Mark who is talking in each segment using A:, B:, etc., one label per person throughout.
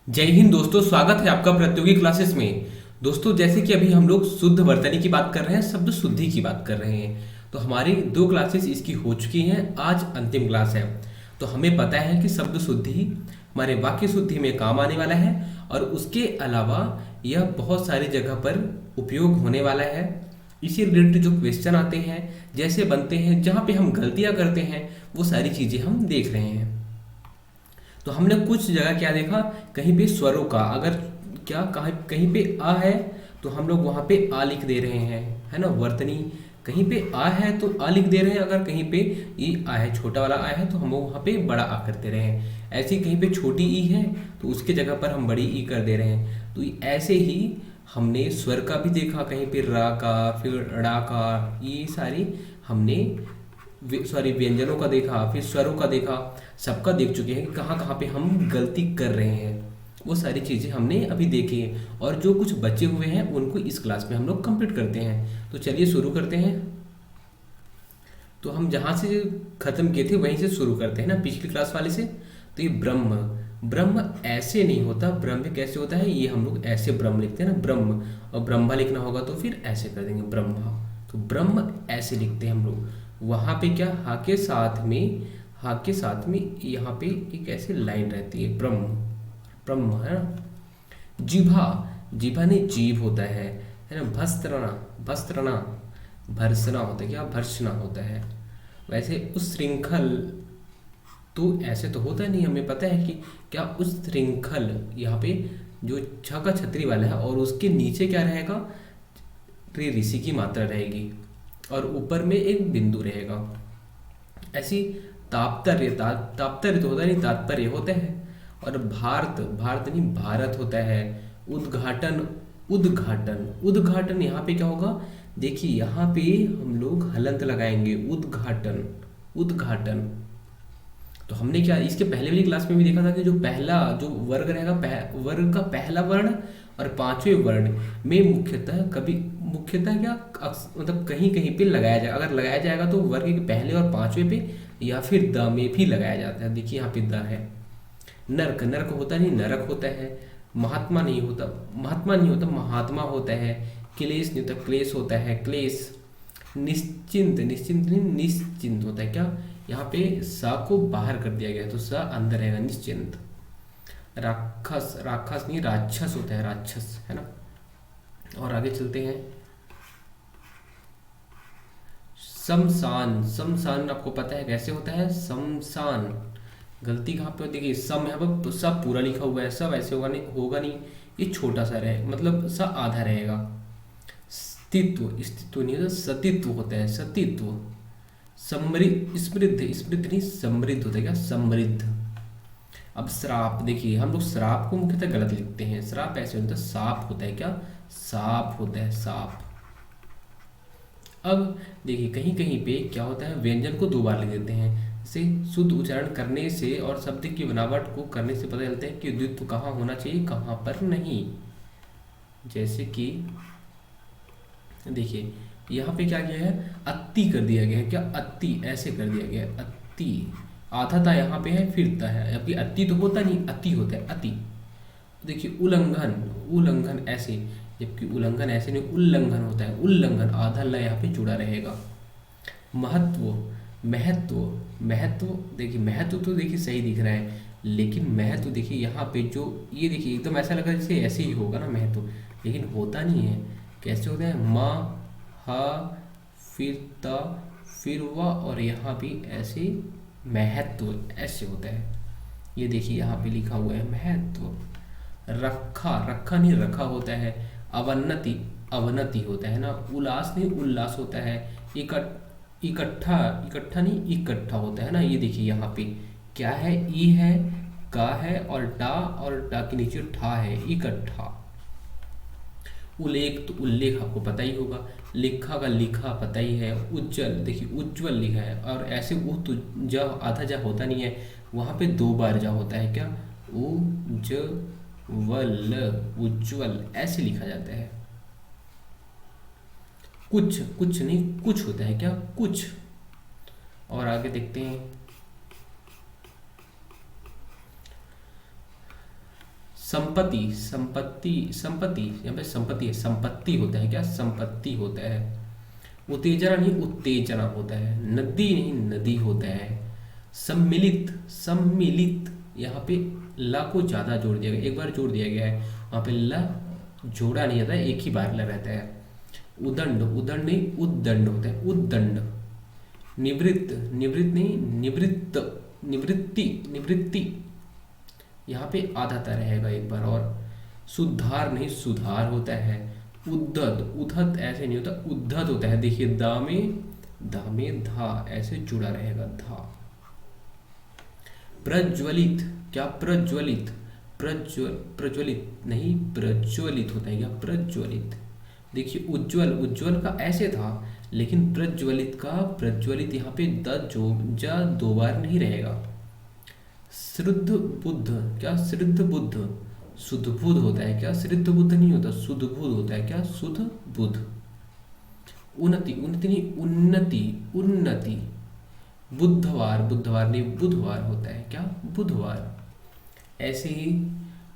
A: जय हिंद दोस्तों, स्वागत है आपका प्रतियोगी क्लासेस में। दोस्तों, जैसे कि अभी हम लोग शुद्ध वर्तनी की बात कर रहे हैं, शब्द शुद्धि की बात कर रहे हैं। तो हमारी 2 क्लासेस इसकी हो चुकी हैं, आज अंतिम क्लास है। तो हमें पता है कि शब्द शुद्धि हमारे वाक्य शुद्धि में काम आने वाला है और उसके अलावा यह बहुत सारी जगह पर उपयोग होने वाला है। इसी रिलेटेड जो क्वेश्चन आते हैं, जैसे बनते हैं, जहाँ पे हम गलतियाँ करते हैं, वो सारी चीज़ें हम देख रहे हैं। तो हमने कुछ जगह क्या देखा, कहीं पे स्वरों का अगर क्या कहीं कहीं पे आ है तो हम लोग वहाँ पे आ लिख दे रहे हैं, है ना। वर्तनी कहीं पे आ है तो आ लिख दे रहे हैं, अगर कहीं पे ई आ है, छोटा वाला आ है तो हम वहाँ पे बड़ा आ कर दे रहे हैं। ऐसे ही कहीं पे छोटी ई है तो उसके जगह पर हम बड़ी ई कर दे रहे हैं। तो ऐसे ही हमने स्वर का भी देखा, कहीं पे रा का, फिर ड़ा का, ये सारी हमने सॉरी व्यंजनों का देखा, फिर स्वरों का देखा, सबका देख चुके हैं कि कहाँ कहाँ पे हम गलती कर रहे हैं। वो सारी चीज़ें हमने अभी देखी हैं और जो कुछ बचे हुए हैं उनको इस क्लास में हम लोग कंप्लीट करते हैं। तो चलिए शुरू करते हैं। तो हम जहाँ से ख़त्म किए थे वहीं से शुरू करते हैं ना, पिछली क्लास वाले से। तो ये ब्रह्म, ब्रह्म ऐसे नहीं होता, ब्रह्म कैसे होता है, ये हम लोग ऐसे ब्रह्म लिखते हैं ना, ब्रह्म। और ब्रह्मा लिखना होगा तो फिर ऐसे कर देंगे ब्रह्मा। तो ब्रह्म ऐसे लिखते हैं हम लोग। वहाँ पे क्या, हा के साथ में, हा के साथ में यहाँ पे एक ऐसे लाइन रहती है, ब्रह्म, ब्रह्म, है ना। जिभा, जिभा नहीं जीभ होता है ना। भस्त्रणा, भस्त्रणा भर्सना होता है, क्या भर्सना होता है। वैसे उस श्रृंखल, तो ऐसे तो होता नहीं, हमें पता है कि क्या उस श्रृंखल, यहाँ पे जो छ का छतरी वाला है और उसके नीचे क्या रहेगा, रे ऋषि की मात्रा रहेगी और ऊपर में एक बिंदु रहेगा। ऐसी तात्पर्य, तात्पर्य तो होता नहीं, तात्पर्य होता है। और भारत, भारत नहीं भारत होता है। उद्घाटन, उद्घाटन, उद्घाटन यहाँ पे क्या होगा, देखिए यहाँ पे हम लोग हलंत लगाएंगे, उद्घाटन, उद्घाटन। तो हमने क्या इसके पहले वाली क्लास में भी देखा था कि जो पहला जो वर्ग रहेगा, वर्ग का पहला वर्ण और पांचवें वर्ण में मुख्यतः कभी, मुख्यतः क्या मतलब कहीं कहीं पे लगाया जाए, अगर लगाया जाएगा तो वर्ग के पहले और पांचवें पे या फिर द में भी लगाया जाता है। देखिए यहाँ पे द है। नर्क, नर्क होता नहीं, नरक होता है। महात्मा नहीं होता, महात्मा नहीं होता, महात्मा होता है। क्लेश नहीं होता, क्लेश होता है, क्लेश। निश्चिंत, निश्चिंत नहीं निश्चिंत होता है, क्या यहाँ पे स को बाहर कर दिया गया तो स अंदर रहेगा, निश्चिंत। राक्षस, राक्षस नहीं राक्षस होता है, राक्षस, है ना। और आगे चलते हैं। शमशान, शमशान आपको पता है कैसे होता है, शमशान। गलती कहाँ पे होती है, देखिए सम यहाँ पर सब पूरा लिखा हुआ है, सब ऐसे होगा नहीं, होगा नहीं, ये छोटा सा रहेगा, मतलब सा आधा रहेगा। स्तित्व, स्तित्व नहीं होता, सतित्व होता है, सतित्व। समृद्ध, समृद्ध, समृद्ध नहीं समृद्ध होता है, क्या समृद्ध। अब श्राप, देखिए हम लोग श्राप को मुख्यतः गलत लिखते हैं, श्राप ऐसे होता है, साप होता है, क्या साप होता है, साप। अब देखिए कहीं कहीं पे क्या होता है, व्यंजन को 2 बार लिख देते हैं। जैसे शुद्ध उच्चारण करने से और शब्द की बनावट को करने से पता चलता है कि द्वित्व कहाँ होना चाहिए, कहाँ पर नहीं। जैसे कि देखिए यहाँ पे क्या किया है, अति कर दिया गया है, क्या अति ऐसे कर दिया गया है, अति। आधा था यहाँ पे है, फिर ता है, अभी अति तो होता नहीं, अति होता है, अति। देखिए उल्लंघन, उल्लंघन ऐसे, जबकि उल्लंघन ऐसे नहीं, उल्लंघन होता है, उल्लंघन आधा ल यहाँ पे जुड़ा रहेगा। महत्व, महत्व, महत्व, देखिए महत्व तो देखिए सही दिख रहा है, लेकिन महत्व देखिए यहाँ पे जो ये देखिए एकदम ऐसा लग रहा है जैसे ऐसे ही होगा ना महत्व, लेकिन होता नहीं है। कैसे होता है, म, ह, फिर त, फिर व, और यहाँ भी ऐसे महत्व ऐसे होता है। ये देखिए यहाँ पे लिखा हुआ है महत्व। रखा, रखा नहीं रखा होता है। अवनति, अवनति होता है ना। उल्लास नहीं उल्लास होता है। इकट्ठा, इकट्ठा नहीं इकट्ठा होता है ना। ये देखिए यहाँ पे क्या है, ई है, का है और टा के नीचे ठा है, इकट्ठा। उल्लेख, तो उल्लेख आपको पता ही होगा, लिखा का लिखा पता ही है। उज्जवल, देखिए उज्जवल लिखा है, और ऐसे वो तो जा आधा जा होता नहीं है, वहाँ पे 2 बार जा होता है, क्या उज्जवल, उज्जवल ऐसे लिखा जाता है। कुछ, कुछ नहीं कुछ होता है, क्या कुछ। और आगे देखते हैं। संपत्ति, संपत्ति, संपत्ति, यहाँ पे संपत्ति है, संपत्ति होता है क्या, संपत्ति होता है। उत्तेजना नहीं उत्तेजना होता है। नदी नहीं नदी होता है। सम्मिलित, सम्मिलित, यहाँ पे ला को ज़्यादा जोड़ दिया गया, एक बार जोड़ दिया गया है, वहाँ पे ला जोड़ा नहीं जाता है, एक ही बार ला रहता है। उदंड, उदंड नहीं उद्दंड होता है, उद्दंड। निवृत्त, निवृत्त नहीं निवृत्त, निवृत्ति, निवृत्ति, यहाँ पे आधा ता रहेगा एक बार और। सुधार नहीं सुधार होता है। उद्धत, उद्धत ऐसे नहीं होता, उद्धत होता है। देखिए दा में धा ऐसे जुड़ा रहेगा, धा। प्रज्वलित, क्या प्रज्वलित, प्रज्वलित नहीं प्रज्वलित होता है क्या, प्रज्वलित। देखिए उज्ज्वल, उज्ज्वल का ऐसे था, लेकिन प्रज्वलित का, प्रज्वलित यहाँ पे जा दो बार नहीं रहेगा। शुद्ध बुद्ध, क्या शुद्ध बुद्ध, शुद्ध बुद्ध होता है क्या, शुद्ध बुद्ध नहीं होता, शुद्ध बुद्ध होता है क्या, शुद्ध बुद्ध। उन्नति, उन्नति नहीं उन्नति, उन्नति। बुधवार, बुधवार नहीं बुधवार होता है क्या, बुधवार। ऐसे ही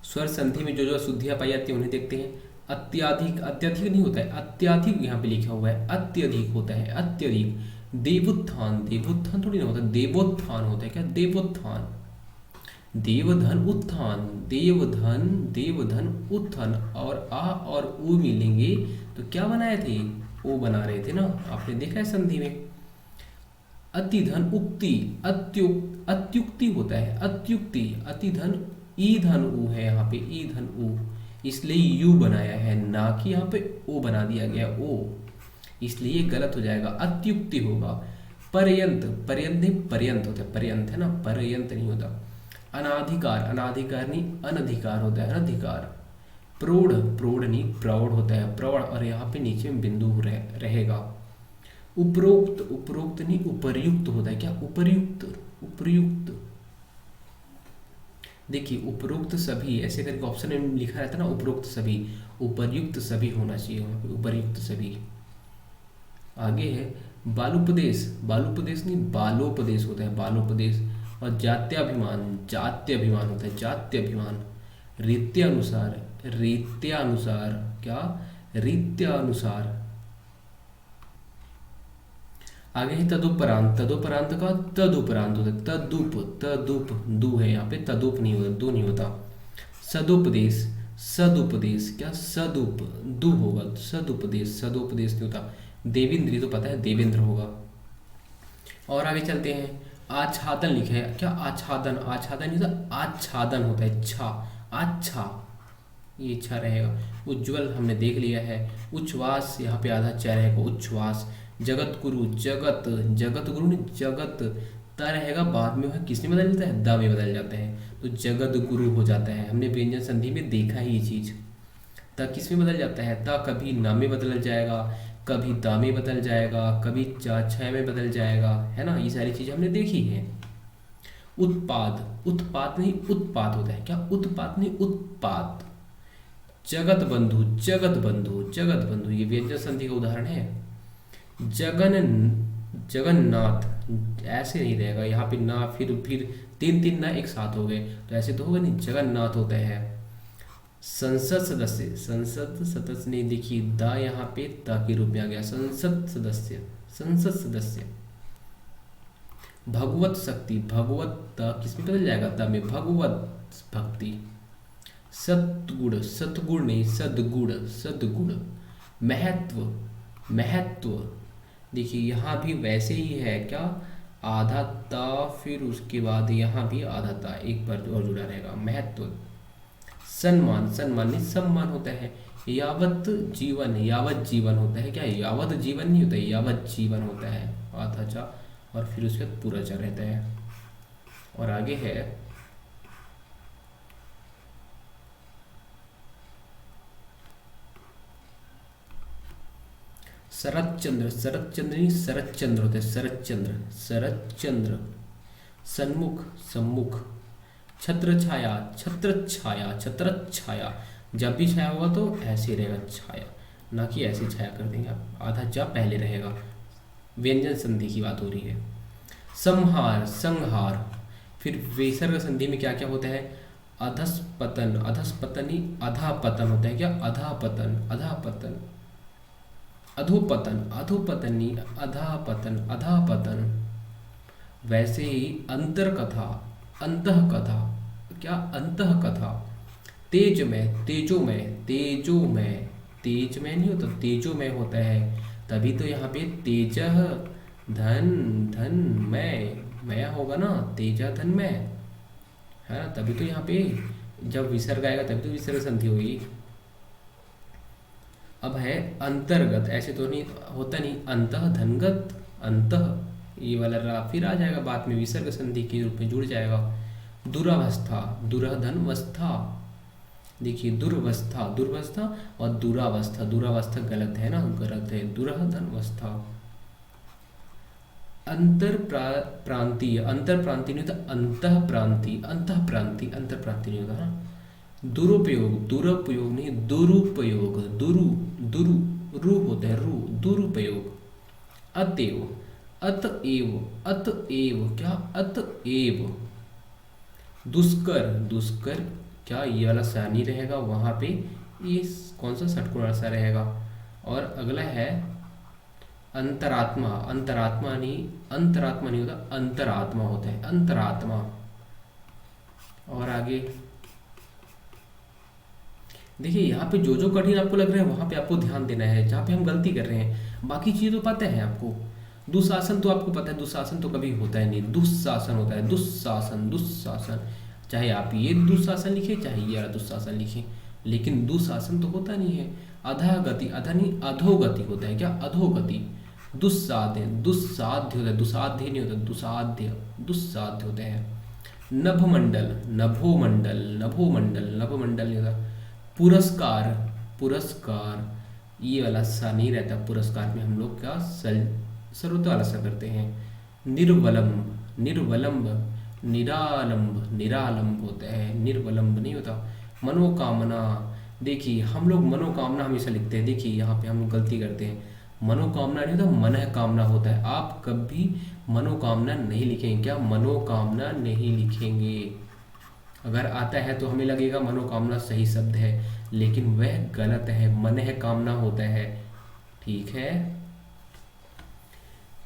A: स्वर संधि में जो जो शुद्धियाँ पाई जाती हैं उन्हें देखते हैं। अत्याधिक, अत्यधिक नहीं होता है, अत्याधिक यहाँ पे लिखा हुआ है, अत्यधिक होता है, अत्यधिक। देवोत्थान, देवोत्थान थोड़ी ना होता, देवोत्थान होता है क्या, देवोत्थान। देवधन उत्थान, देवधन, देवधन उत्थान, और आ और उ मिलेंगे तो क्या बनाए थे, ओ बना रहे थे ना, आपने देखा है संधि में। अतिधन उक्ति, अत्युक्ति होता है, अत्युक्ति। अतिधन ईधन उ है यहाँ पे, ईधन उ, इसलिए यू बनाया है, ना कि यहाँ पे ओ बना दिया गया, ओ, इसलिए ये गलत हो जाएगा, अत्युक्ति होगा। पर्यंत, पर्यंत नहीं पर्यंत होता है, पर्यंत है ना, पर्यंत नहीं होता। अनाधिकार, अनाधिकार नहीं अनधिकार होता है, अनधिकार। प्रौढ़, प्रौढ़ नहीं प्रौढ़ होता है, प्रौढ़, और यहाँ पे नीचे में बिंदु रहेगा। उपरोक्त, उपरोक्त नहीं उपर्युक्त होता है क्या, उपर्युक्त, उपर्युक्त। देखिए उपरोक्त सभी ऐसे करके ऑप्शन में लिखा रहता है ना, उपरोक्त सभी, उपर्युक्त सभी होना चाहिए वहाँ पे, उपर्युक्त सभी। आगे है बालुपदेश, बालुपदेश नहीं बालोपदेश होता है, बालोपदेश। और जात्याभिमान, जात्याभिमान होता है, जात्याभिमान। रीत्यानुसार, रीत्यानुसार, क्या रीत्यानुसार। आगे है तदुपरांत, तदुपरांत का तदुपरांत होता है, तदुप, तदुप, दु है यहाँ पे, तदुप नहीं होता, दु नहीं होता। सदुपदेश, सदुपदेश, क्या सदुप, दु होगा, सदुपदेश, सदुपदेश नहीं होता। देवेंद्र तो पता है देवेंद्र होगा। और आगे चलते हैं। आच्छादन लिखा है क्या, आच्छादन, आच्छादन नहीं होता, आच्छादन होता है, छा, अच्छा, ये अच्छा रहेगा। उज्ज्वल हमने देख लिया है। उच्छ्वास, यहाँ पे आधा चा रहेगा, उच्छ्वास। जगत गुरु, जगत, जगत गुरु नहीं जगत, ता रहेगा बाद में वह किस में बदल जाता है, दा में बदल जाता है, तो जगत गुरु हो जाता है। हमने व्यंजन संधि में देखा ही ये चीज। ता किस में बदल जाता है, ता कभी ना में बदल जाएगा, कभी दा में बदल जाएगा, कभी चा छ में बदल जाएगा, है ना, ये सारी चीजें हमने देखी है। उत्पाद, उत्पाद नहीं उत्पाद होता है क्या, उत्पाद नहीं उत्पाद। जगत बंधु, जगत बंधु, जगत बंधु, ये व्यंजन संधि का उदाहरण है। जगन्नाथ ऐसे नहीं रहेगा, यहाँ पे ना फिर तीन तीन ना एक साथ हो गए तो ऐसे तो होगा नहीं, जगन्नाथ होता है। संसद सदस्य, संसद सदस्य नहीं, देखिए दा यहाँ पे ता के रूप में आ गया, संसद सदस्य, संसद सदस्य। भगवत शक्ति, भगवत ता किसमें बदल जाएगा, ता में, भगवत भक्ति। सतगुण, सतगुण नहीं सदगुण, सदगुण। महत्व, महत्व, देखिए यहाँ भी वैसे ही है क्या, आधा ता फिर उसके बाद यहाँ भी आधा ता एक बार और जुड़ा रहेगा, महत्व। सम्मान, सम्मान नहीं सम्मान होता है। यावत जीवन, यावत जीवन होता है क्या, यावत जीवन नहीं होता है, यावत जीवन होता है, आधा चा और फिर उसके बाद पूरा चा रहता है। और आगे है शरद चंद्र, शरद चंद्र नहीं शरद चंद्र होते हैं, शरद चंद्र, शरद चंद्र। सन्मुख, सम्मुख। छत्र छाया, छत्र छाया, छत्र छाया, जब भी छाया होगा तो ऐसे रहेगा छाया, ना कि ऐसे छाया कर देंगे आप, आधा जा पहले रहेगा। व्यंजन संधि की बात हो रही है। संहार, संहार, फिर विसर्ग संधि में क्या क्या होता है, अधस्पतन, अधस्पतनी अधापतन होता है क्या, अधापतन, अधापतन, अधोपतन, अधोपतनी अधापतन, अधापतन। वैसे ही अंतरकथा, अंतः कथा, क्या अंतः कथा। तेज में, तेजो में, तेजो में, तेज में नहीं होता, तेजो में होता है, तभी तो यहाँ पे तेजह धन, धन मैं होगा ना, तेजा धन में, है ना, तभी तो यहाँ पे जब विसर्ग आएगा तभी तो विसर्ग संधि होगी। अब है अंतर्गत, ऐसे तो नहीं होता, नहीं, अंतः धनगत, अंतः ये वाला रा फिर आ जाएगा बाद में, विसर्ग संधि के रूप में जुड़ जाएगा। दुरावस्था, दुराधन वस्था, देखिए दुर्वस्था, दुर्वस्था और दुरावस्था, दुरावस्था गलत है ना, गलत है, दुराधन वस्था। अंतर प्रांतीय, अंतर प्रांतीय नहीं होता, अंतः प्रांतीय, अंतः प्रांतीय, अंतर प्रांतीय नहीं होता ना। दुरुपयोग, दुरुपयोग नहीं, दुरुपयोग, दुरु, दुरु, रु होता है, रु, दुरुपयोग। अतएव, अतएव, अतएव, क्या अतएव। दुष्कर, दुष्कर, क्या ये वाला सा नहीं रहेगा वहाँ पे, ये कौन सा षटकोण वाला सा रहेगा। और अगला है अंतरात्मा, अंतरात्मा नहीं, अंतरात्मा नहीं होता, अंतरात्मा होता है, अंतरात्मा। और आगे देखिए यहाँ पे जो जो कठिन आपको लग रहा है वहाँ पे आपको ध्यान देना है, जहाँ पे हम गलती कर रहे हैं। बाकी चीज़ तो पता है आपको, दुशासन तो आपको पता है, दुशासन तो कभी होता है नहीं, दुशासन होता है, दुशासन, दुशासन। चाहे आप ये दुशासन लिखें चाहे ये वाला दुशासन लिखें, लेकिन दुशासन तो होता नहीं है। अधोगति, अधा नहीं, अधोगति होता है क्या, अधोगति। दुस्साध्य, दुस्साध्य होता है, दुसाध्य नहीं होता, दुसाध्य, दुस्साध्य होते हैं। नभमंडल, नभोमंडल, नभोमंडल, नभमंडल नहीं होता। पुरस्कार, पुरस्कार ये वाला सा नहीं रहता, पुरस्कार में हम लोग क्या सर्वत वाला सा करते हैं। निर्वलंब, निर्वलंब, निरालंब, निरालंब होता है, निर्वलंब नहीं होता। मनोकामना, देखिए हम लोग मनोकामना हमेशा लिखते हैं, देखिए यहाँ पे हम लोग गलती करते हैं, मनोकामना नहीं होता, मन कामना होता है। आप कभी मनोकामना नहीं लिखेंगे, क्या मनोकामना नहीं लिखेंगे। अगर आता है तो हमें लगेगा मनोकामना सही शब्द है, लेकिन वह गलत है, मन कामना होता है, ठीक है।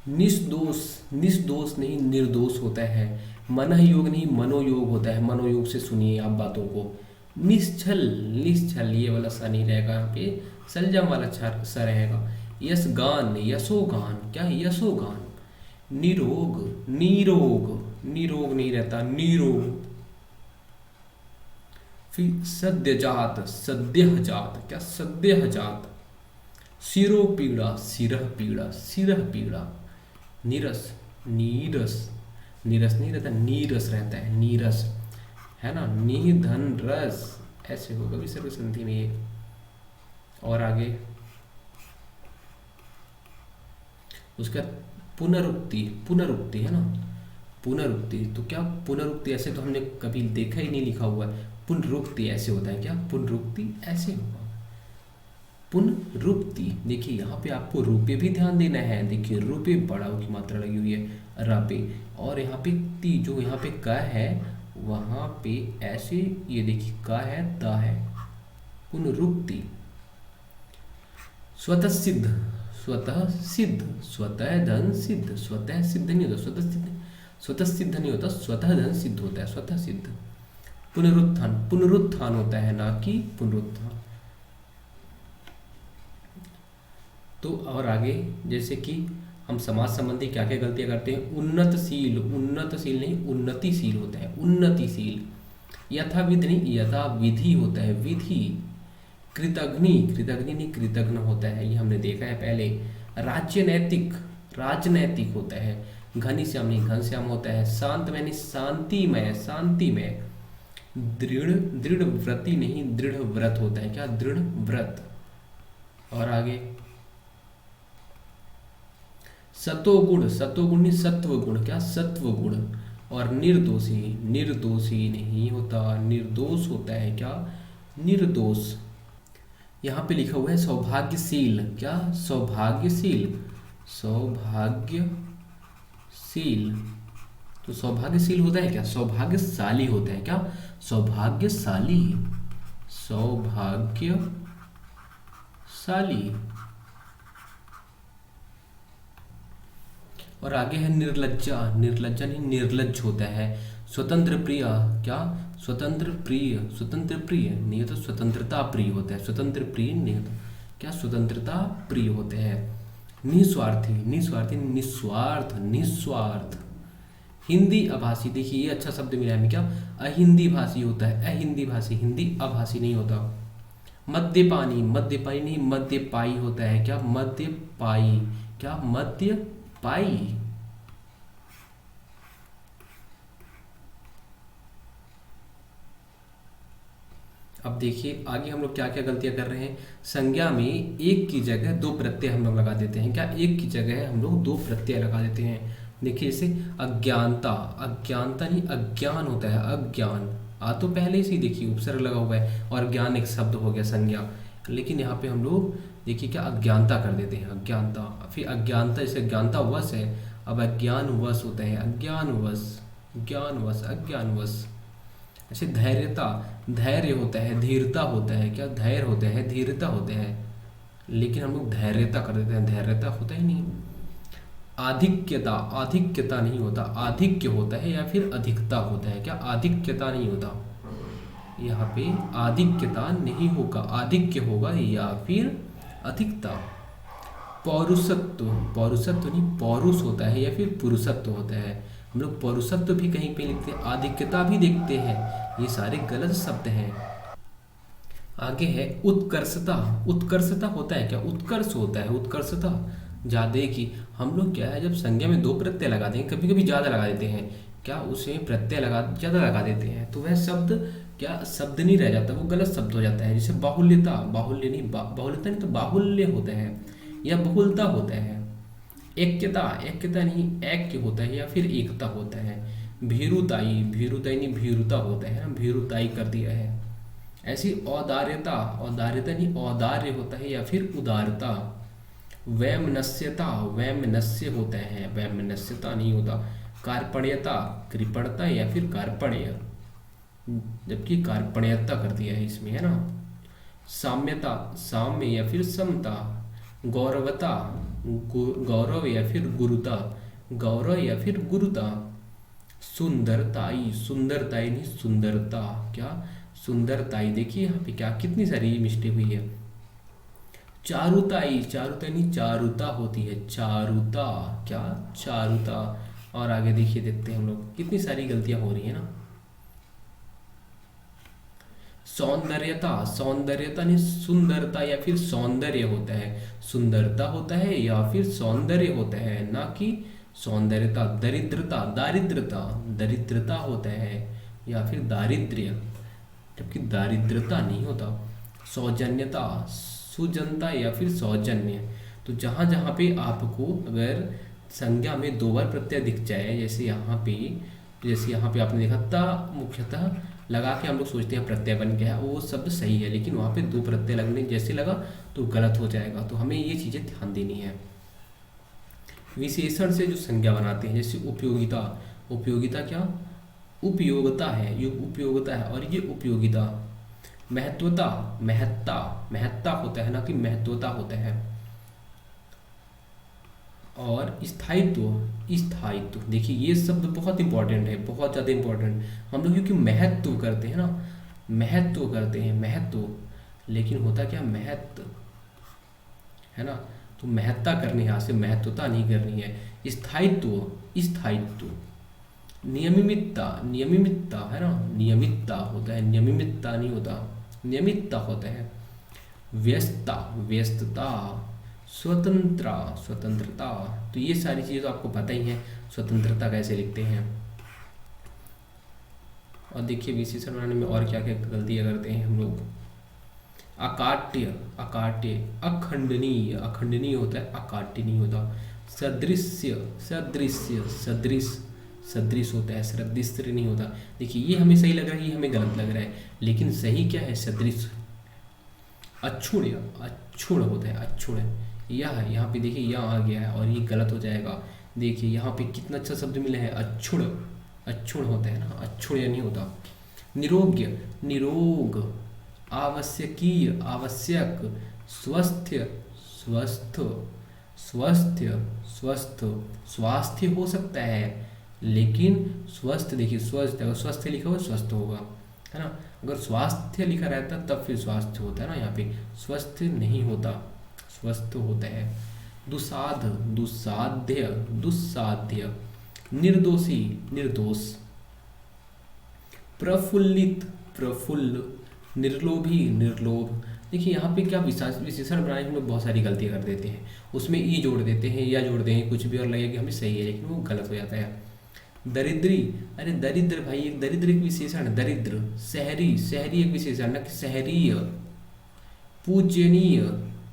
A: निष्दोष, निष्दोष नहीं निर्दोष होता है। मन योग नहीं मनोयोग होता है, मनोयोग से सुनिए आप बातों को। निश्चल, निश्चल ये वाला सा नहीं रहेगा, यहाँ पे सलजम वाला सा रहेगा। यशगान, यशोगान, क्या यशोगान। निरोग, निरोग, निरोग नहीं रहता, निरोग। फिर सद्यजात, सद्यजात, क्या सद्यजात। सिरो पीड़ा, सिरह पीड़ा, सिरह पीड़ा। नीरस, नीरस, नीरस नहीं रहता, नीरस रहता है, नीरस, है ना। निधन रस ऐसे होगा विसर्ग संधि में ये। और आगे उसका पुनरुक्ति, पुनरुक्ति है ना, पुनरुक्ति। तो क्या पुनरुक्ति, ऐसे तो हमने कभी देखा ही नहीं लिखा हुआ है। पुनरुक्ति ऐसे होता है क्या, पुनरुक्ति ऐसे होगा, पुनरुक्ति। देखिए यहाँ पे आपको रूपे भी ध्यान देना है, देखिए रूपे बड़ा की मात्रा लगी हुई है रापे, और यहाँ पे ती जो यहाँ पे क है वहाँ पे ऐसे, ये देखिए क है ता है, पुनरुक्ति। स्वतः सिद्ध, स्वतः सिद्ध, स्वतः धन सिद्ध, स्वतः सिद्ध नहीं होता, स्वतः सिद्ध, स्वतः सिद्ध नहीं होता, स्वतः धन सिद्ध होता है, स्वतः सिद्ध। पुनरुत्थान, पुनरुत्थान होता है ना कि पुनरुत्थान। तो और आगे जैसे कि हम समाज संबंधी क्या क्या गलतियां करते हैं। उन्नतशील, उन्नतशील नहीं उन्नतिशील होता है, उन्नतिशील। यथाविधि नहीं यथाविधि होता है, विधि। कृतघ्नि, कृतघ्नि नहीं कृतघ्न होता है, ये हमने देखा है पहले। राजनैतिक, राजनैतिक होता है। घनीश्याम नहीं घनश्याम होता है। शांतमय नहीं शांतिमय, शांतिमय। दृढ़, दृढ़ व्रति नहीं दृढ़ व्रत होता है, क्या दृढ़ व्रत। और आगे सतोगुण, सतोगुण नहीं सत्व गुण, क्या सत्व गुण। और निर्दोषी, निर्दोषी नहीं होता, निर्दोष होता है, क्या निर्दोष। यहाँ पे लिखा हुआ है सौभाग्यशील, क्या सौभाग्यशील, सौभाग्यशील। तो सौभाग्यशील होता है क्या सौभाग्यशाली होता है, क्या सौभाग्यशाली, सौभाग्यशाली। और आगे है निर्लज्जा, निर्लज्जा नहीं निर्लज्ज होता है। स्वतंत्र प्रिय, क्या स्वतंत्र प्रिय, स्वतंत्र प्रिय नहीं होता, स्वतंत्रता प्रिय होता है, स्वतंत्र प्रिय नहीं होता, क्या स्वतंत्रता प्रिय होते हैं। निस्वार्थी, निस्वार्थी निस्वार्थ, निस्वार्थ। हिंदी अभाषी, देखिए ये अच्छा शब्द मिला है हमें, क्या अहिंदी भाषी होता है, अहिंदी भाषी, हिंदी अभाषी नहीं होता। मद्यपानी, मद्यपानी नहीं मद्यपाई होता है, क्या मद्यपाई, क्या मद्यपाई। अब देखिए आगे हम लोग क्या क्या गलतियां कर रहे हैं। संज्ञा में एक की जगह दो प्रत्यय हम लोग लगा देते हैं, क्या एक की जगह हम लोग दो प्रत्यय लगा देते हैं। देखिए जैसे अज्ञानता, अज्ञानता नहीं अज्ञान होता है, अज्ञान आ तो पहले से ही देखिए उपसर्ग लगा हुआ है, और ज्ञान एक शब्द हो गया संज्ञा, लेकिन यहाँ पे हम लोग देखिए क्या अज्ञानता कर देते हैं, अज्ञानता। फिर अज्ञानता, जैसे अज्ञानता वश है, अब अज्ञान वश होता है, अज्ञान वश, ज्ञानवश, अज्ञानवश। ऐसे धैर्यता, धैर्य होता है, धीरता होता है, क्या धैर्य होते हैं, धीरता होते हैं, लेकिन हम लोग धैर्यता कर देते हैं, धैर्यता होता ही नहीं। आधिक्यता, आधिक्यता नहीं होता, आधिक्य होता है या फिर अधिकता होता है, क्या आधिक्यता नहीं होता, यहाँ पे आधिक्यता नहीं होगा, आधिक्य होगा या फिर अधिकता। पौरुषत्व, पौरुषत्व नहीं पौरुष होता है या फिर पुरुषत्व होता है, हम लोग पौरुषत्व भी कहीं पे लिखते हैं, आधिक्यता भी देखते हैं, ये सारे गलत शब्द हैं। आगे है उत्कर्षता, उत्कर्षता होता है क्या उत्कर्ष होता है, उत्कर्षता। ज्यादा की हम लोग क्या है जब संज्ञा में दो प्रत्यय लगा दें, कभी कभी ज़्यादा लगा देते हैं, क्या उसे प्रत्यय लगा ज़्यादा लगा देते हैं तो वह शब्द क्या शब्द नहीं रह जाता, वो गलत शब्द हो जाता है। जैसे बाहुल्यता, बाहुल्य नहीं बाहुल्यता नहीं तो बाहुल्य होता है या बहुलता होता है। ऐक्यता, ऐक्यता नहीं ऐक्य होता है या फिर एकता होता है। भीरुताई, भीरुताई नहीं भीरुता होता है ना, भीरुताई कर दिया है। ऐसी औदार्यता, औदार्यता नहीं औदार्य होता है या फिर उदारता। वैमनस्यता, वैमनस्य होता है, वैमनस्यता नहीं होता। कार्पण्यता, कृपणता या फिर कार्पण्य, जबकि कार्पण्यता कर दिया है इसमें है ना। साम्यता, साम्य या फिर समता। गौरवता, गौरव या फिर गुरुता, गौरव या फिर गुरुता। सुंदरताई, सुंदरताई नहीं सुंदरता, क्या सुंदरताई। देखिए यहाँ पे क्या कितनी सारी मिस्टेक हुई है। चारुताई, चारुताई नहीं चारुता होती है, चारुता, क्या चारुता। और आगे देखिए देखते हैं हम लोग कितनी सारी गलतियां हो रही है ना। सौंदर्यता, सौंदर्यता नहीं सुंदरता या फिर सौंदर्य होता है, सुंदरता होता है या फिर सौंदर्य होता है, ना कि सौंदर्यता। दरिद्रता, दारिद्रता, दरिद्रता होता है या फिर दारिद्र्य, जबकि दारिद्रता नहीं होता। सौजन्यता, सुजनता या फिर सौजन्य। तो जहाँ जहाँ पे आपको अगर संज्ञा में दो बार प्रत्यय दिख जाए, जैसे यहाँ पे आपने देखा था मुख्यतः लगा के हम लोग सोचते हैं प्रत्यय बन गया, वो शब्द सही है, लेकिन वहाँ पे दो प्रत्यय लगने जैसे लगा तो गलत हो जाएगा, तो हमें ये चीज़ें ध्यान देनी है। विशेषण से जो संज्ञा बनाते हैं, जैसे उपयोगिता, उपयोगिता क्या उपयोगिता है, ये उपयोगिता है और ये उपयोगिता। महत्वता, महत्ता, महत्ता होता है ना कि महत्वता होता है। और स्थायित्व, स्थायित्व देखिए ये शब्द बहुत इंपॉर्टेंट है, बहुत ज़्यादा इंपॉर्टेंट। हम लोग क्योंकि महत्व करते हैं ना, महत्व करते हैं महत्व, लेकिन होता क्या महत्व है ना, तो महत्ता करनी है, यहाँ से महत्वता नहीं करनी है। स्थायित्व, स्थायित्व। नियमितता, नियमितता है ना, नियमितता होता है, नियमितता नहीं होता, नियमितता होता है। व्यस्तता, व्यस्तता। स्वतंत्रता, स्वतंत्रता। तो ये सारी चीज़ें तो आपको पता ही है, स्वतंत्रता कैसे लिखते हैं। और देखिए विशेषण बनाने में और क्या क्या गलतियाँ करते हैं हम लोग। अकाट्य, अकाट्य। अखंडनीय, अखंडनीय होता है, अकाट्य नहीं होता। सदृश्य, सदृश्य, सदृश, सदृश होता है, सदृश्य नहीं होता। देखिए ये हमें सही लग रहा है, ये हमें गलत लग रहा है, लेकिन सही क्या है सदृश। अक्षुण, अक्षुण होता है, अक्षुण। यह यहाँ पे देखिए यह आ गया है और ये गलत हो जाएगा। देखिए यहाँ पे कितना अच्छा शब्द मिला है, अक्षुण, अक्षुण होता है ना, अक्षुण नहीं होता। निरोग्य, निरोग, आवश्यकीय, आवश्यक, स्वस्थ्य, स्वस्थ, स्वस्थ्य, स्वस्थ, स्वास्थ्य हो सकता है, लेकिन स्वस्थ, देखिए स्वस्थ, अगर स्वस्थ लिखा हुआ स्वस्थ होगा, है ना। अगर स्वास्थ्य लिखा रहता तब फिर स्वास्थ्य होता है ना, यहाँ पे स्वस्थ नहीं होता, स्वस्थ होता है। दुसाध, दुसाध्य, दुस्साध्य, निर्दोषी, निर्दोष, प्रफुल्लित, प्रफुल्ल, निर्लोभी, निर्लोभ। देखिए यहाँ पे क्या विशेषण बनाने में बहुत सारी गलतियाँ कर देते हैं, उसमें ई जोड़ देते हैं या जोड़ देंगे कुछ भी और लगेगा कि हमें सही है, लेकिन वो गलत हो जाता है। दरिद्री, अरे दरिद्र भाई, एक दरिद्र एक विशेषण है, दरिद्र। शहरी, शहरी एक विशेषण, न कि शहरीय। पूजनीय,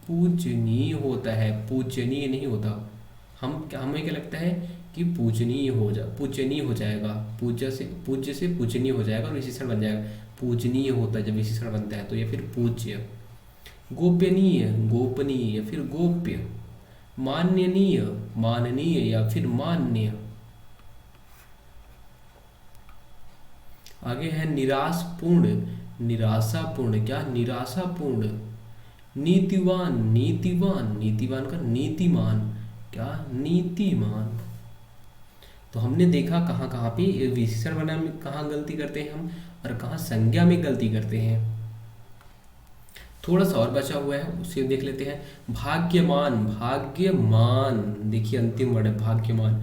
A: पूजनीय होता है, पूजनीय नहीं होता। हमें क्या लगता है कि पूजनीय हो जाएगा, पूज्य से पूजनीय हो जाएगा और विशेषण बन जाएगा। पूजनीय होता है जब विशेषण बनता है तो, या फिर पूज्य। गोपनीय, गोपनीय या फिर गोप्य। मान्यनीय, माननीय या फिर मान्य। आगे है निराशपूर्ण, निराशापूर्ण, क्या निराशापूर्ण। नीतिवान, नीतिवान, नीतिवान का नीतिमान, क्या नीतिमान। तो हमने देखा कहाँ कहाँ पे विशेषण बनाने में कहाँ गलती करते हैं हम, और कहाँ संज्ञा में गलती करते हैं। थोड़ा सा और बचा हुआ है, उसे देख लेते हैं। भाग्यमान, भाग्यमान, देखिए अंतिम वर्ड है भाग्यमान,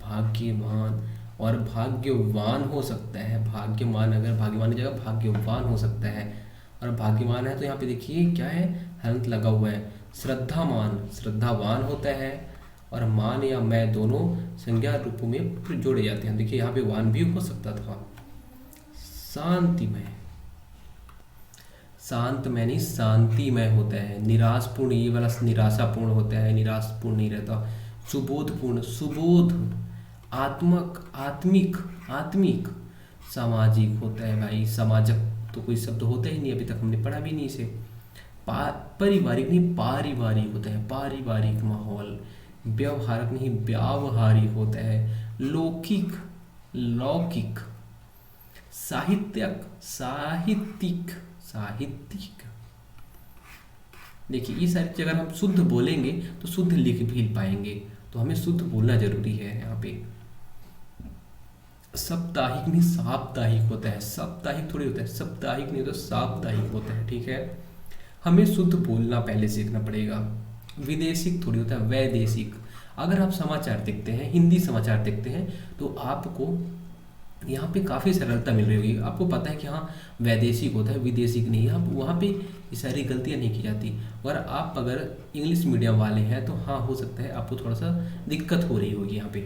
A: भाग्यमान। और भाग्यवान हो सकता है, भाग्यमान अगर भाग्यवान की जगह भाग्यवान हो सकता है, और भाग्यमान है तो यहाँ पे देखिए क्या है, हंत लगा हुआ है। श्रद्धामान, श्रद्धावान होता है, और मान या मैं दोनों संज्ञा रूपों में जोड़े जाते हैं। देखिए यहाँ पे वान भी हो सकता था। शांतिमय, शांतमय नहीं शांतिमय होता है। निराशपूर्ण, ये वाला निराशापूर्ण होता है, निराशपूर्ण नहीं रहता। सुबोधपूर्ण, सुबोध। आत्मक, आत्मिक, आत्मिक। सामाजिक होता है भाई, समाजक तो कोई शब्द होता ही नहीं, अभी तक हमने पढ़ा भी नहीं इसे। पारिवारिक नहीं पारिवारिक होता है, पारिवारिक माहौल। व्यवहारक नहीं व्यावहारिक होता है। लौकिक, लौकिक। साहित्यक, साहित्यिक, साहित्यिक। देखिए ये सारी चीज़ अगर हम शुद्ध बोलेंगे तो शुद्ध लिख भी पाएंगे, तो हमें शुद्ध बोलना जरूरी है यहाँ पे। साप्ताहिक नहीं साप्ताहिक होता है, साप्ताहिक थोड़ी होता है, साप्ताहिक नहीं होता साप्ताहिक होता है, ठीक है। हमें शुद्ध बोलना पहले सीखना पड़ेगा। विदेशिक थोड़ी होता है वैदेशिक। अगर आप समाचार देखते हैं, हिंदी समाचार देखते हैं, तो आपको यहाँ पे काफ़ी सरलता मिल रही होगी, आपको पता है कि हाँ वैदेशिक होता है विदेशिक नहीं। यहाँ वहाँ पे ये सारी गलतियाँ नहीं की जाती। और आप अगर इंग्लिश मीडियम वाले हैं तो हाँ हो सकता है आपको थोड़ा सा दिक्कत हो रही होगी यहाँ पे,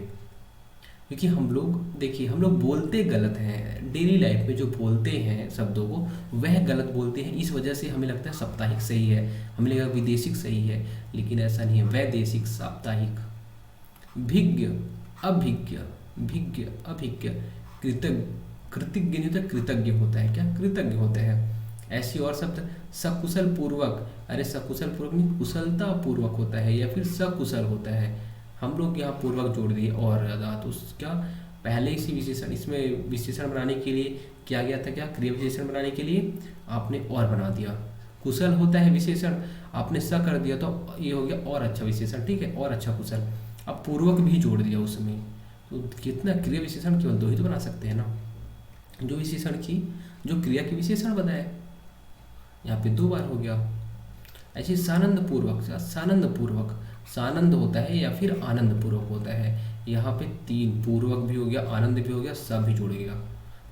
A: क्योंकि हम लोग देखिए हम लोग बोलते गलत हैं, डेली लाइफ में जो बोलते हैं शब्दों को वह गलत बोलते हैं। इस वजह से हमें लगता है साप्ताहिक सही है, हमें लगेगा विदेशिक सही है, लेकिन ऐसा नहीं है, वैदेशिक साप्ताहिक। भिज्ञ, अभिज्ञ, भिज्ञ, अभिज्ञ। कृतज्ञ, कृतज्ञ नहीं होता कृतज्ञ होता है, क्या कृतज्ञ होता है। ऐसी और शब्द सकुशल पूर्वक, अरे सकुशल पूर्वक नहीं कुशलता पूर्वक होता है, या फिर सकुशल होता है। हम लोग यहाँ पूर्वक जोड़ दिए और ज़्यादा, तो क्या पहले इसी विशेषण, इसमें विशेषण बनाने के लिए किया गया था, क्या क्रिया विशेषण बनाने के लिए आपने और बना दिया। कुशल होता है विशेषण, आपने स कर दिया तो ये हो गया और अच्छा विशेषण, ठीक है, और अच्छा कुशल। अब पूर्वक भी जोड़ दिया उसमें, तो कितना क्रिया विशेषण केवल दो ही तो बना सकते हैं ना, जो विशेषण की जो क्रिया की विशेषण बनाए, यहाँ पे 2 बार हो गया। ऐसे सानंद पूर्वक, सानंद पूर्वक, सानंद होता है या फिर आनंद पूर्वक होता है। यहाँ पे 3 पूर्वक भी हो गया, आनंद भी हो गया, सब भी जुड़ गया,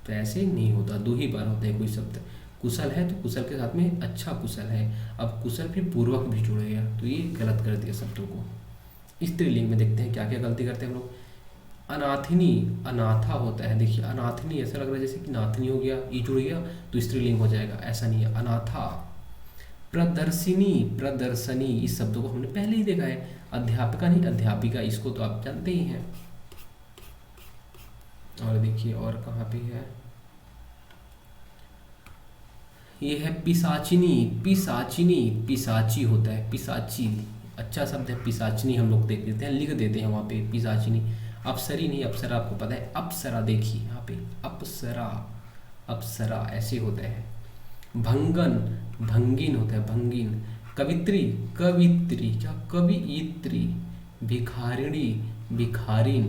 A: तो ऐसे नहीं होता, 2 ही बार होता है कोई शब्द। कुशल है तो कुशल के साथ में अच्छा कुशल है, अब कुशल फिर पूर्वक भी जुड़ गया, तो ये गलत कर दिया शब्दों को। स्त्रीलिंग में देखते हैं क्या क्या गलती करते हैं हम लोग। अनाथिनी, अनाथा होता है, देखिए अनाथिनी ऐसा लग रहा है जैसे कि नाथनी हो गया, ई जुड़ गया तो स्त्रीलिंग हो जाएगा, ऐसा नहीं है, अनाथा। प्रदर्शिनी, प्रदर्शनी, इस शब्दों को हमने पहले ही देखा है। अध्यापिका नहीं अध्यापिका, इसको तो आप जानते ही हैं। और देखिए और कहाँ पे है, ये है पिशाचिनी, पिशाचिनी, पिशाची होता है, पिशाची अच्छा शब्द है। पिशाचिनी हम लोग देख देते हैं, लिख देते हैं वहाँ पे पिशाचिनी। अप्सरी नहीं अप्सरा, आपको पता है अप्सरा, देखिए यहाँ पे अप्सरा, अप्सरा ऐसे होता है। भंगन भंगिन होता है, भंगिन। कवित्री कवित्री क्या कवियित्री। भिखारिणी भिखारिन।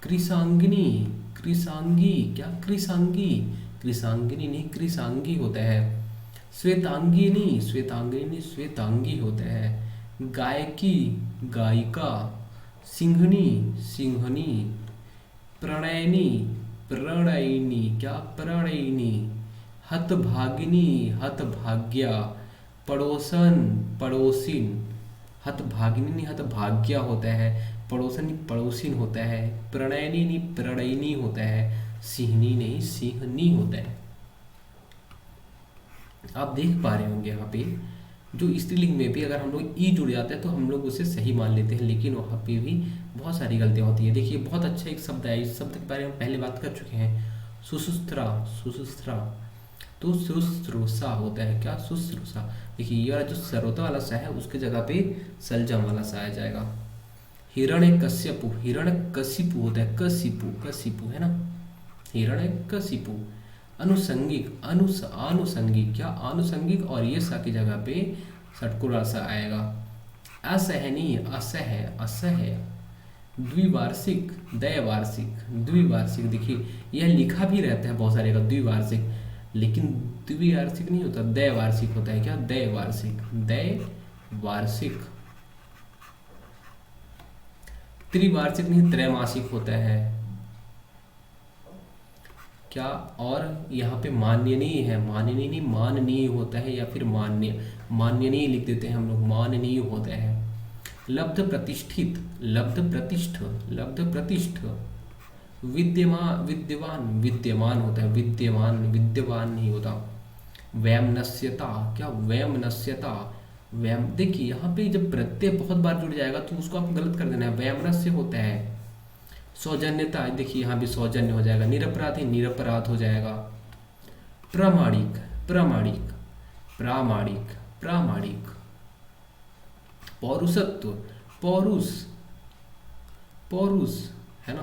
A: कृषांगिनी कृषांगी क्या कृषांगी। कृषांगिनी नहीं कृषांगी होता है। श्वेतांगिनी श्वेतांगिनी श्वेतांगी होता है। गायकी गायिका। सिंहनी सिंहनी। प्रणयनी प्रणयिनी क्या प्रणयिनी। हतभागिनी हतभाग्या। पड़ोसन पड़ोसिन। हतभागिनी नहीं हतभाग्या होता है। पड़ोसन नहीं पड़ोसिन होता है। प्रणयनी नहीं प्रणयिनी होता है। सिंहनी नहीं सिंहनी होता है। आप देख पा रहे होंगे यहाँ पे जो स्त्रीलिंग में भी अगर हम लोग ई जुड़ जाते हैं तो हम लोग उसे सही मान लेते हैं, लेकिन वहाँ पे भी बहुत सारी गलतियाँ होती है। देखिए बहुत अच्छा एक शब्द है, इस शब्द के बारे में पहले बात कर चुके हैं। सुशुस्त्रा सुशुस्त्रा। तो शुश्रूषा होता है क्या शुश्रूषा। देखिए ये वाला जो सरोता वाला सा है उसके जगह पे सलजम वाला सा आ जाएगा। हिरण्य कश्यपु हिरण्य कशिपु होता है, कशिपु कशिपु है ना। हिरण्य कशिपु। अनुसंगिक आनुसंगिक क्या आनुसंगिक, और ये सा की जगह पे षटकोण सा आएगा। असहनीय असह असह। द्विवार्षिक दैवार्षिक द्विवार्षिक। देखिए यह लिखा भी रहता है बहुत सारे का द्विवार्षिक, लेकिन द्विवार्षिक नहीं होता, दैवार्षिक होता है क्या दैवार्षिक दैवार्षिक। त्रिवार्षिक नहीं त्रैमासिक होता है क्या। और यहाँ पे माननीय है, माननीय नहीं माननीय होता है, या फिर माननीय लिख देते हैं हम लोग, माननीय होता है। लब्ध प्रतिष्ठित लब्ध प्रतिष्ठ लब्ध प्रतिष्ठ। विद्यमान विद्यमान विद्यमान होता है, विद्यमान विद्यमान नहीं होता। वैमनस्यता क्या वैमनस्यता। वैम देखिए यहाँ पे जब प्रत्यय बहुत बार जुड़ जाएगा तो उसको आप गलत कर देना है, वैमनस्य होता है। सौजन्यता देखिए यहाँ भी सौजन्य हो जाएगा। निरपराधी निरपराध हो जाएगा। प्रामाणिक प्रामाणिक प्रामाणिक प्रामाणिक। पौरुषत्व पौरुष पौरुष है ना।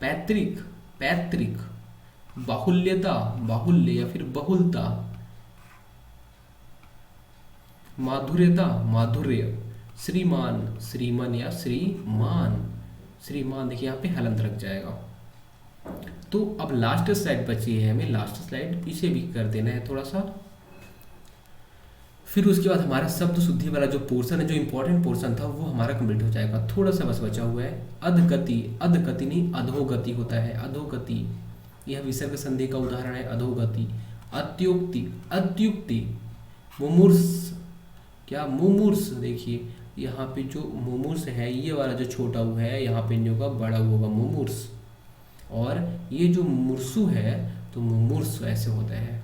A: पैतृक पैतृक। बाहुल्यता बाहुल्य या फिर बहुलता। माधुर्यता माधुर्य। श्रीमान श्रीमान या श्रीमान श्रीमान। देखिए यहाँ पे हलंत लग जाएगा। तो अब लास्ट स्लाइड बची है हमें, लास्ट स्लाइड इसे भी कर देना है थोड़ा सा। फिर उसके बाद हमारा शब्द शुद्धि वाला जो पोर्शन है, जो इंपॉर्टेंट पोर्शन था वो हमारा कंप्लीट हो जाएगा। थोड़ा सा बस बचा हुआ है। अधगति अधगति नहीं अधोगति होता है, अधोगति। यह विसर्ग संधि का उदाहरण है, अधोगति। अत्युक्ति अत्युक्ति। मुमूर्ष क्या मुमूर्ष। देखिए यहाँ पे जो मुमूर्ष है ये वाला जो छोटा हुआ है यहाँ पे नहीं होगा, बड़ा हुआ होगा मुमूर्ष। और ये जो मुमूर्षु है तो मुमूर्ष ऐसे होता है।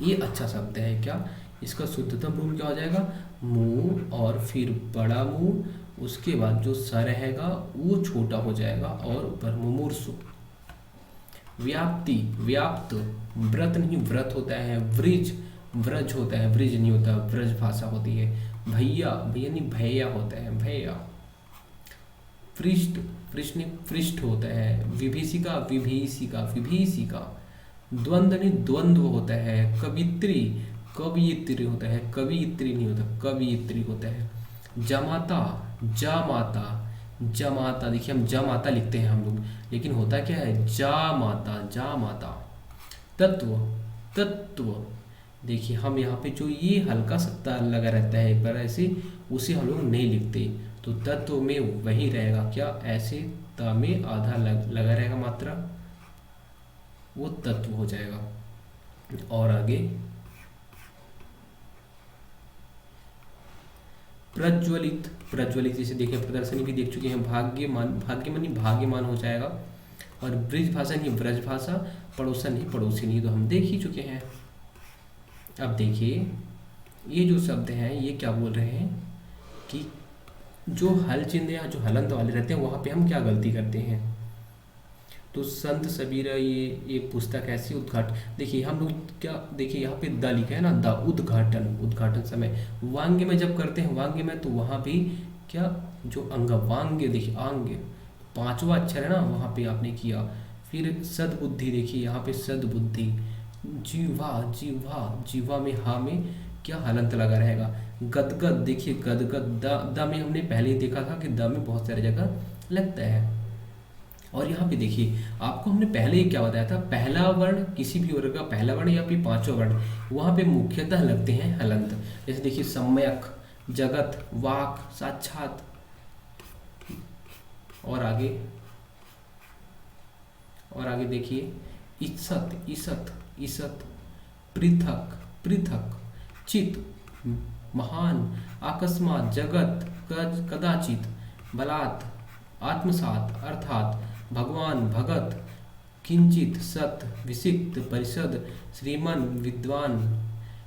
A: ये अच्छा शब्द है क्या। इसका शुद्धतम रूप क्या हो जाएगा, मुंह और फिर बड़ा मुंह, उसके बाद जो स रहेगा वो छोटा हो जाएगा और ऊपर मुमूर्षु। व्याप्ति व्याप्त। व्रत नहीं व्रत होता है। वृज व्रज होता है, वृज नहीं होता, व्रज भाषा होती है। भैया भैया नहीं भैया होता है, भैया। पृष्ठ पृष्ठ नहीं पृष्ठ होता है। विभीषिका विभीषिका विभीषिका। द्वंद्व नहीं द्वंद्व होता है। कवित्री कवियित्री होता है, कवियित्री नहीं होता, कवियित्री होता है। जमाता जामाता जमाता। देखिए हम जमाता लिखते हैं हम लोग, लेकिन होता क्या है जामाता जामाता। तत्व तत्व। देखिए हम यहाँ पे जो ये हल्का सत्ता लगा रहता है एक बार ऐसे, उसे हम लोग नहीं लिखते, तो तत्व में वही रहेगा क्या ऐसे, त में आधा लगा रहेगा मात्रा, वो तत्व हो जाएगा। और आगे प्रज्वलित प्रज्वलित, जैसे देखिए प्रदर्शनी भी देख चुके हैं। भाग्यमान भाग्यमान नहीं भाग्यमान हो जाएगा। और ब्रिज भाषा नहीं ब्रज भाषा। पड़ोसन नहीं पड़ोसी नहीं, तो हम देख ही चुके हैं। अब देखिए ये जो शब्द हैं ये क्या बोल रहे हैं कि जो हल चिन्ह या जो हलंत वाले रहते हैं वहाँ पे हम क्या गलती करते हैं। तो संत सबीरा ये पुस्तक ऐसी उद्घाटन। देखिए हम लोग क्या देखिए यहाँ पे द लिखा है ना, द उद्घाटन उद्घाटन समय। वांग्य में जब करते हैं वांग्य में, तो वहाँ भी क्या जो अंग वांग्य देखिए आंग्य पांचवा अक्षर है ना, वहाँ पे आपने किया। फिर सद्बुद्धि, देखिए यहाँ पे सद्बुद्धि। जीवा, जीवा, जीवा में हा में क्या हलंत लगा रहेगा। गदगद, देखिए गदगद, द में हमने पहले ही देखा था कि द में बहुत सारी जगह लगता है। और यहाँ पे देखिए आपको हमने पहले ही क्या बताया था, पहला वर्ण किसी भी वर्ग का पहला वर्ण या फिर पांचवा वर्ण वहाँ पे मुख्यतः लगते हैं हलंत। जैसे देखिए सम्यक, जगत, वाक, साक्षात, और आगे देखिए ईसत, ईसत, ईसत, पृथक, पृथक, चित, महान, अकस्मात, जगत, कदाचित, बलात्, आत्मसात, अर्थात, भगवान, भगत, किंचित, सत, विसिक्त, परिषद, श्रीमन, विद्वान।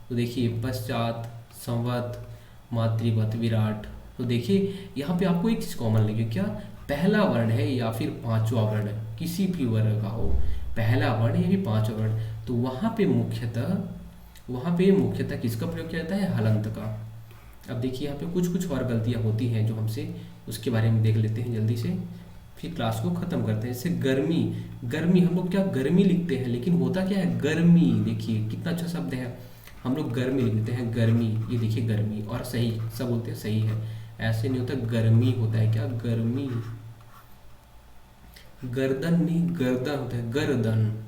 A: तो देखिए पश्चात, संवत, मातृवत, विराट। तो देखिए यहाँ पे आपको एक चीज कॉमन लगे, क्या पहला वर्ण है या फिर पांचवा वर्ण, किसी भी वर्ग का हो, पहला वर्ण या फिर पांचवा वर्ण, तो वहाँ पे मुख्यतः किसका प्रयोग किया जाता है, हलंत का। अब देखिए यहाँ पे कुछ कुछ और गलतियाँ होती हैं जो हमसे, उसके बारे में देख लेते हैं जल्दी से, फिर क्लास को ख़त्म करते हैं। जैसे गर्मी, गर्मी हम लोग क्या गर्मी लिखते हैं, लेकिन होता क्या है गर्मी। देखिए कितना अच्छा शब्द है, हम लोग गर्मी लिखते हैं, गर्मी, ये देखिए गर्मी, और सही सब बोलते हैं सही है, ऐसे नहीं होता, गर्मी होता है, क्या गर्मी। गर्दन नहीं गर्दन होता है, गर्दन।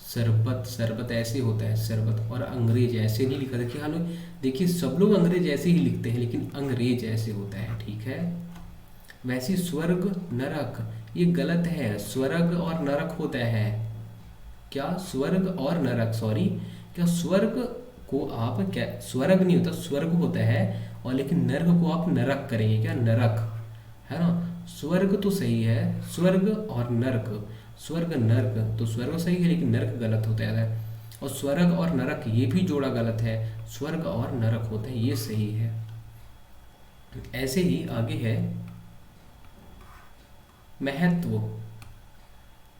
A: शरबत, शरबत ऐसे होता है शरबत, और अंग्रेज ऐसे नहीं लिखा था कि हम लोग, देखिए सब लोग अंग्रेज ऐसे ही लिखते हैं, लेकिन अंग्रेज ऐसे होता है, ठीक है। वैसे स्वर्ग, नरक, ये गलत है, स्वर्ग और नरक होता है, क्या स्वर्ग और नरक, सॉरी, क्या स्वर्ग को आप क्या, स्वर्ग नहीं होता, स्वर्ग होता है, और लेकिन नर्क को आप नरक करेंगे, क्या नरक, है ना। स्वर्ग तो सही है, स्वर्ग और नर्क, स्वर्ग नर्क, तो स्वर्ग सही है लेकिन नर्क गलत होता है, और स्वर्ग और नरक ये भी जोड़ा गलत है, स्वर्ग और नरक होते हैं, ये सही है। ऐसे ही आगे है महत्व,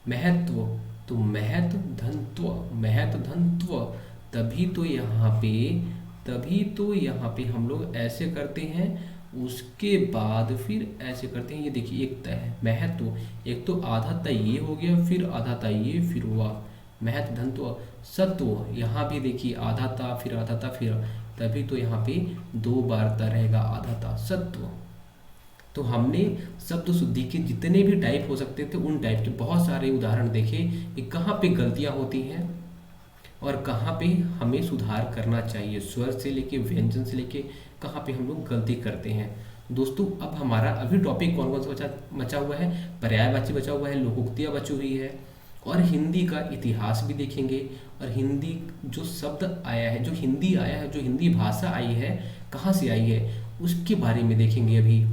A: महत्व, तो महत धनत्व, महत धनत्व, तभी तो यहाँ पे हम लोग ऐसे करते हैं, उसके बाद फिर ऐसे करते हैं, ये देखिए एक तय है महत्व, एक तो आधा तय ये हो गया, फिर आधा तय ये, फिर हुआ महत धनत्व, सत्व, यहाँ भी देखिए आधा था फिर आधा था फिर, तभी तो यहाँ पे 2 बार ता रहेगा, आधा था, सत्व। तो हमने शब्द शुद्धि के जितने भी टाइप हो सकते थे उन टाइप के बहुत सारे उदाहरण देखे कि कहाँ पे गलतियाँ होती हैं और कहाँ पे हमें सुधार करना चाहिए, स्वर से लेके व्यंजन से लेके कहाँ पे हम लोग गलती करते हैं। दोस्तों अब हमारा अभी टॉपिक कौन कौन सा बचा हुआ है, पर्यायवाची बचा हुआ है, लोकोक्तियाँ बची हुई है, और हिंदी का इतिहास भी देखेंगे, और हिंदी जो शब्द आया है, जो हिंदी आया है, जो हिंदी भाषा आई है कहाँ से आई है उसके बारे में देखेंगे। अभी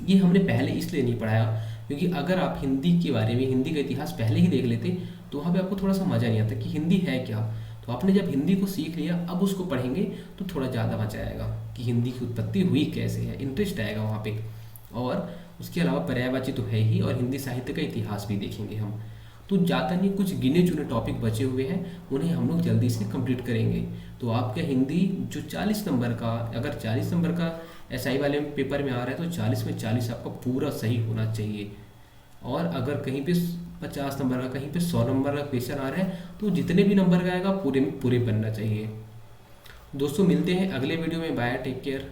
A: ये हमने पहले इसलिए नहीं पढ़ाया क्योंकि अगर आप हिंदी के बारे में, हिंदी का इतिहास पहले ही देख लेते तो वहाँ पे आपको थोड़ा सा मज़ा नहीं आता कि हिंदी है क्या। तो आपने जब हिंदी को सीख लिया अब उसको पढ़ेंगे तो थोड़ा ज़्यादा मजा आएगा कि हिंदी की उत्पत्ति हुई कैसे है, इंटरेस्ट आएगा वहाँ पे। और उसके अलावा पर्यायवाची तो है ही, और हिंदी साहित्य का इतिहास भी देखेंगे हम। तो ज़्यादा नहीं, कुछ गिने चुने टॉपिक बचे हुए हैं उन्हें हम लोग जल्दी से कंप्लीट करेंगे। तो आपका हिंदी जो 40 नंबर का, अगर 40 नंबर का एसआई वाले पेपर में आ रहा है तो 40 में 40 आपका पूरा सही होना चाहिए। और अगर कहीं पे 50 नंबर का, कहीं पे 100 नंबर का क्वेश्चन आ रहा है तो जितने भी नंबर का आएगा पूरे में पूरे बनना चाहिए। दोस्तों मिलते हैं अगले वीडियो में, बाय, टेक केयर।